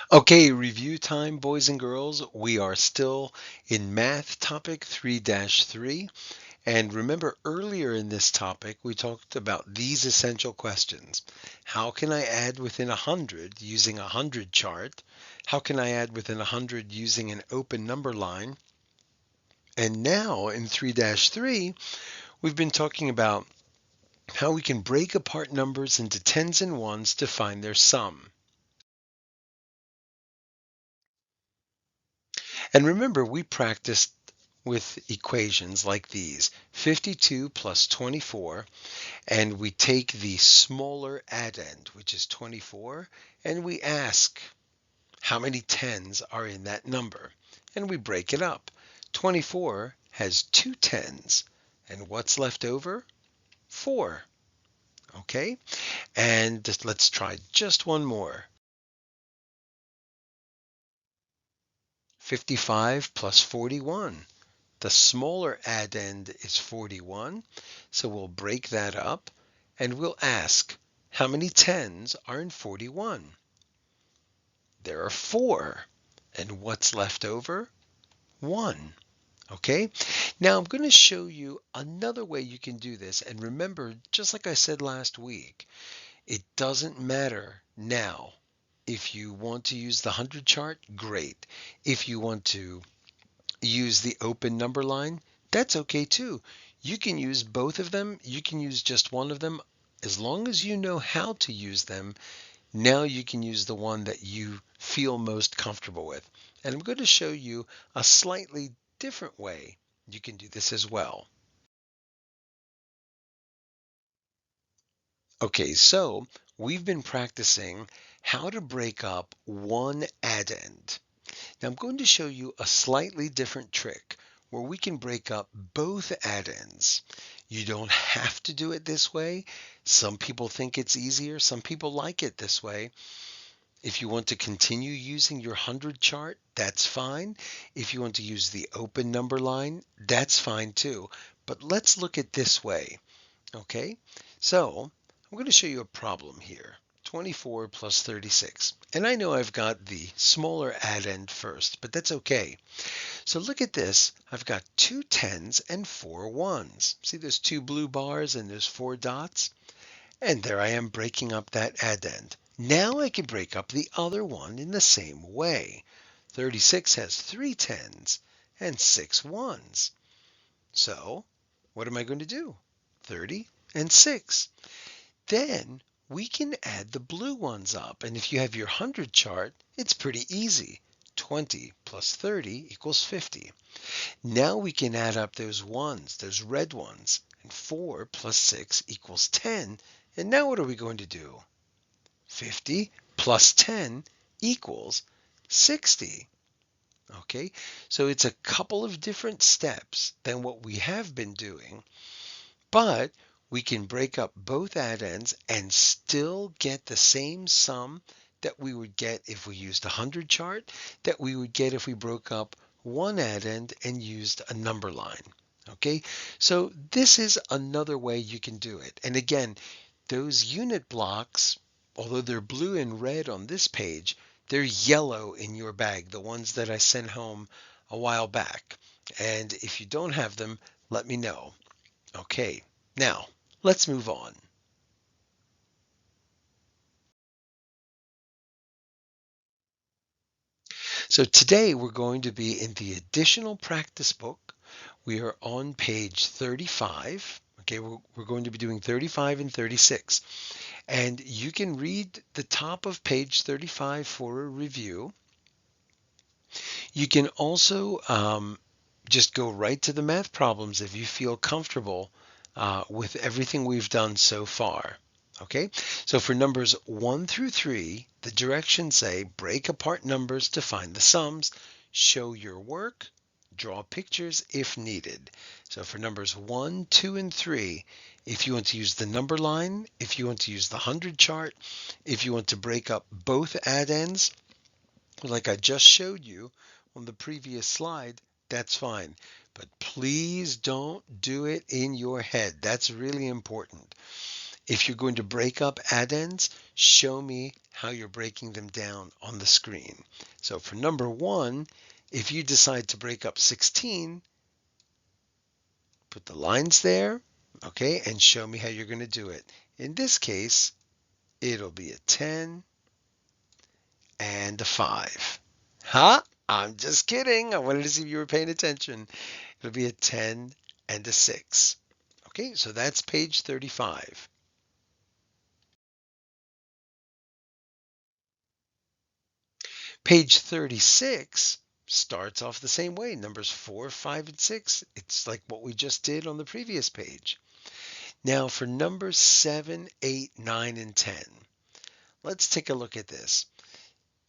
Okay, review time, boys and girls. We are still in math topic 3-3. And remember, earlier in this topic, we talked about these essential questions. How can I add within 100 using a 100 chart? How can I add within 100 using an open number line? And now in 3-3, we've been talking about how we can break apart numbers into tens and ones to find their sum. And remember, we practiced with equations like these: 52 plus 24, and we take the smaller addend, which is 24, and we ask how many tens are in that number, and we break it up. 24 has two tens, and what's left over? 4. Okay, and let's try just one more. 55 plus 41. The smaller addend is 41, so we'll break that up and we'll ask how many tens are in 41. There are 4. And what's left over? 1. Okay, now I'm going to show you another way you can do this. And remember, just like I said last week, it doesn't matter now. If you want to use the 100 chart, great. If you want to use the open number line, that's okay too. You can use both of them. You can use just one of them. As long as you know how to use them, now you can use the one that you feel most comfortable with. And I'm going to show you a slightly different way you can do this as well. Okay, so we've been practicing how to break up one addend. Now I'm going to show you a slightly different trick where we can break up both addends. You don't have to do it this way. Some people think it's easier. Some people like it this way. If you want to continue using your 100 chart, that's fine. If you want to use the open number line, that's fine too. But let's look at this way, okay? So I'm going to show you a problem here. 24 plus 36. And I know I've got the smaller addend first, but that's okay. So look at this. I've got 2 tens and 4 ones. See there's 2 blue bars and there's 4 dots? And there I am breaking up that addend. Now I can break up the other one in the same way. 36 has 3 tens and 6 ones. So what am I going to do? 30 and 6. Then we can add the blue ones up. And if you have your 100 chart, it's pretty easy. 20 plus 30 equals 50. Now we can add up those ones, those red ones. And 4 plus 6 equals 10. And now what are we going to do? 50 plus 10 equals 60. Okay, so it's a couple of different steps than what we have been doing, but we can break up both addends and still get the same sum that we would get if we used a 100 chart, that we would get if we broke up one addend and used a number line. Okay, so this is another way you can do it. And again, those unit blocks, although they're blue and red on this page, they're yellow in your bag, the ones that I sent home a while back. And if you don't have them, let me know. Okay, now let's move on. So today we're going to be in the additional practice book. We are on page 35. Okay, we're going to be doing 35 and 36. And you can read the top of page 35 for a review. You can also just go right to the math problems if you feel comfortable with everything we've done so far. Okay, so for numbers 1 through 3, the directions say break apart numbers to find the sums, show your work, draw pictures if needed. So for numbers 1, 2, and 3, if you want to use the number line, if you want to use the 100 chart, if you want to break up both addends, like I just showed you on the previous slide, that's fine. But please don't do it in your head. That's really important. If you're going to break up addends, show me how you're breaking them down on the screen. So for number 1, if you decide to break up 16, put the lines there, okay, and show me how you're going to do it. In this case, it'll be a 10 and a 5. Huh? I'm just kidding. I wanted to see if you were paying attention. It'll be a 10 and a 6. Okay, so that's page 35. Page 36 starts off the same way. Numbers 4, 5, and 6. It's like what we just did on the previous page. Now for numbers 7, 8, 9, and 10, let's take a look at this.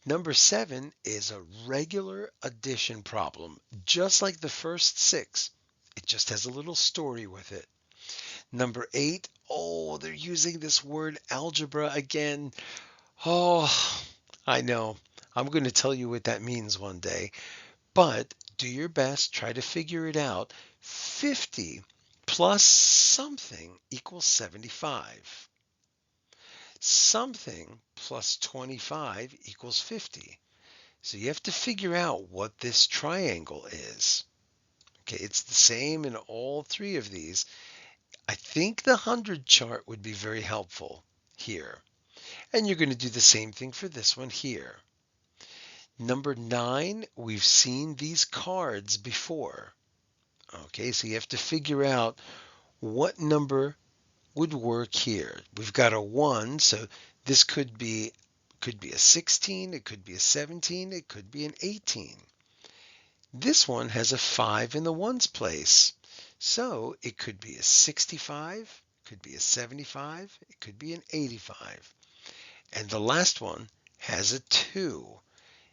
Number 7 is a regular addition problem, just like the first 6. It just has a little story with it. Number 8, oh, they're using this word algebra again. Oh, I know. I'm going to tell you what that means one day. But do your best, try to figure it out. 50 plus something equals 75. Something plus 25 equals 50. So you have to figure out what this triangle is. Okay, it's the same in all 3 of these. I think the 100 chart would be very helpful here. And you're going to do the same thing for this one here. Number 9, we've seen these cards before. Okay, so you have to figure out what number would work here. We've got a 1, so this could be a 16, it could be a 17, it could be an 18. This one has a 5 in the ones place. So it could be a 65, could be a 75, it could be an 85. And the last one has a 2.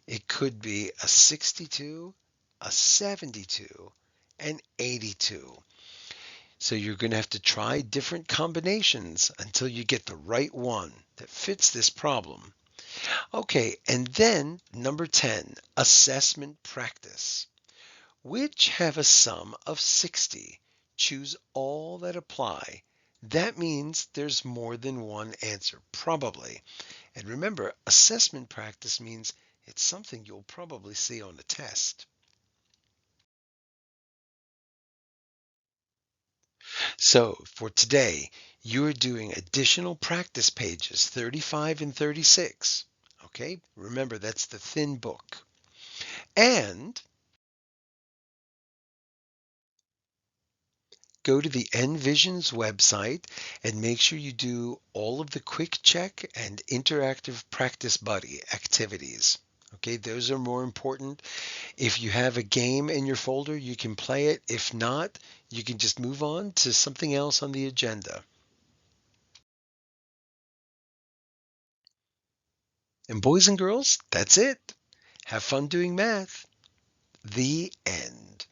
It could be a 62, a 72, and 82. So you're going to have to try different combinations until you get the right one that fits this problem. Okay, and then number 10, assessment practice. Which have a sum of 60. Choose all that apply. That means there's more than one answer, probably. And remember, assessment practice means it's something you'll probably see on a test. So for today, you're doing additional practice pages 35 and 36. Okay, remember that's the thin book. And go to the Envisions website and make sure you do all of the quick check and interactive practice buddy activities. Okay, those are more important. If you have a game in your folder, you can play it. If not, you can just move on to something else on the agenda. And boys and girls, that's it. Have fun doing math. The end.